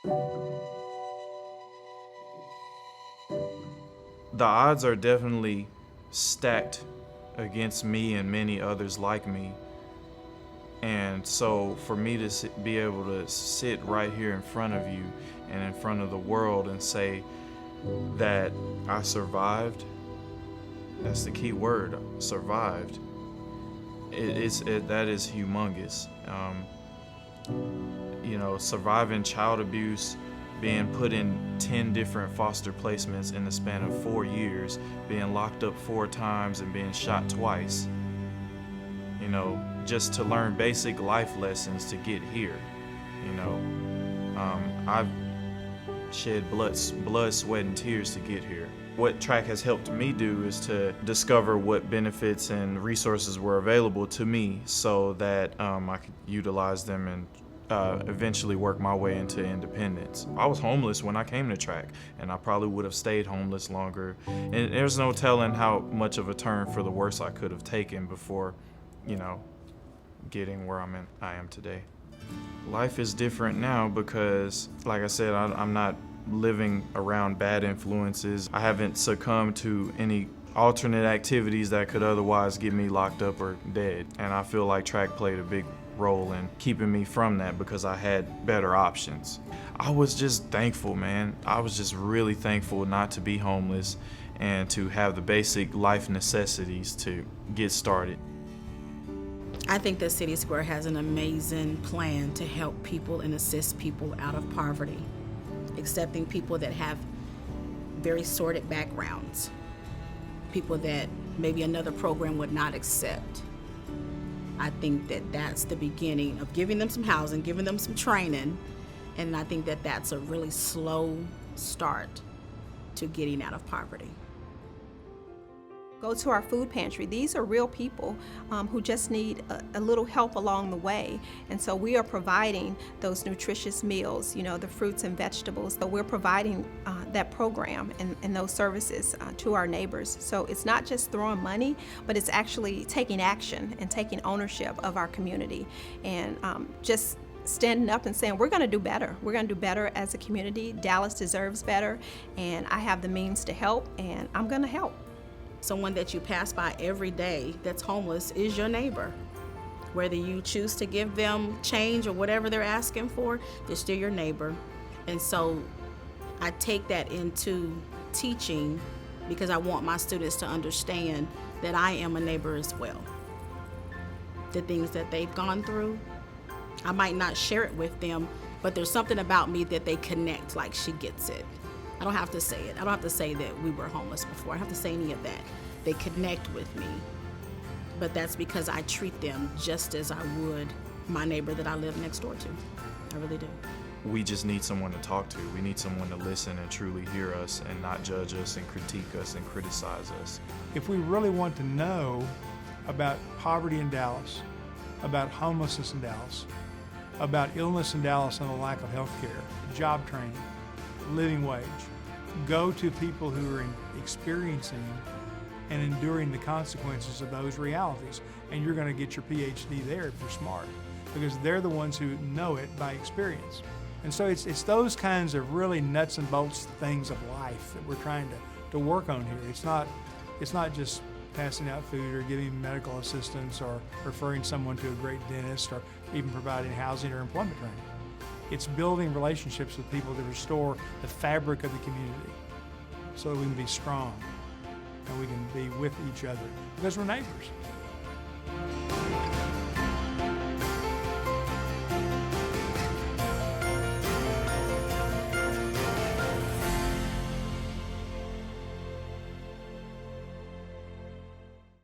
The odds are definitely stacked against me and many others like me. And so for me to be able to sit right here in front of you and in front of the world and say that I survived, that's the key word, survived. That is humongous. Surviving child abuse, being put in 10 different foster placements in the span of 4 years, being locked up 4 times and being shot twice. Just to learn basic life lessons to get here. I've shed blood, sweat, and tears to get here. What track has helped me do is to discover what benefits and resources were available to me so that I could utilize them and eventually work my way into independence. I was homeless when I came to track, and I probably would have stayed homeless longer. And there's no telling how much of a turn for the worse I could have taken before, getting where I am today. Life is different now because, like I said, I'm not living around bad influences. I haven't succumbed to any alternate activities that could otherwise get me locked up or dead. And I feel like track played a big role in keeping me from that because I had better options. I was just thankful, man. I was just really thankful not to be homeless and to have the basic life necessities to get started. I think that CitySquare has an amazing plan to help people and assist people out of poverty, accepting people that have very sordid backgrounds, people that maybe another program would not accept. I think that that's the beginning of giving them some housing, giving them some training, and I think that that's a really slow start to getting out of poverty. Go to our food pantry. These are real people who just need a little help along the way. And so we are providing those nutritious meals, the fruits and vegetables. So we're providing that program and those services to our neighbors. So it's not just throwing money, but it's actually taking action and taking ownership of our community and just standing up and saying, we're going to do better. We're going to do better as a community. Dallas deserves better, and I have the means to help, and I'm going to help. Someone that you pass by every day that's homeless is your neighbor. Whether you choose to give them change or whatever they're asking for, they're still your neighbor. And so I take that into teaching because I want my students to understand that I am a neighbor as well. The things that they've gone through, I might not share it with them, but there's something about me that they connect, like she gets it. I don't have to say it. I don't have to say that we were homeless before. I don't have to say any of that. They connect with me. But that's because I treat them just as I would my neighbor that I live next door to. I really do. We just need someone to talk to. We need someone to listen and truly hear us and not judge us and critique us and criticize us. If we really want to know about poverty in Dallas, about homelessness in Dallas, about illness in Dallas and the lack of health care, job training, living wage, go to people who are experiencing and enduring the consequences of those realities. And you're going to get your PhD there if you're smart, because they're the ones who know it by experience. And so it's those kinds of really nuts and bolts things of life that we're trying to work on here. It's not just passing out food or giving medical assistance or referring someone to a great dentist or even providing housing or employment training. It's building relationships with people to restore the fabric of the community so that we can be strong and we can be with each other because we're neighbors.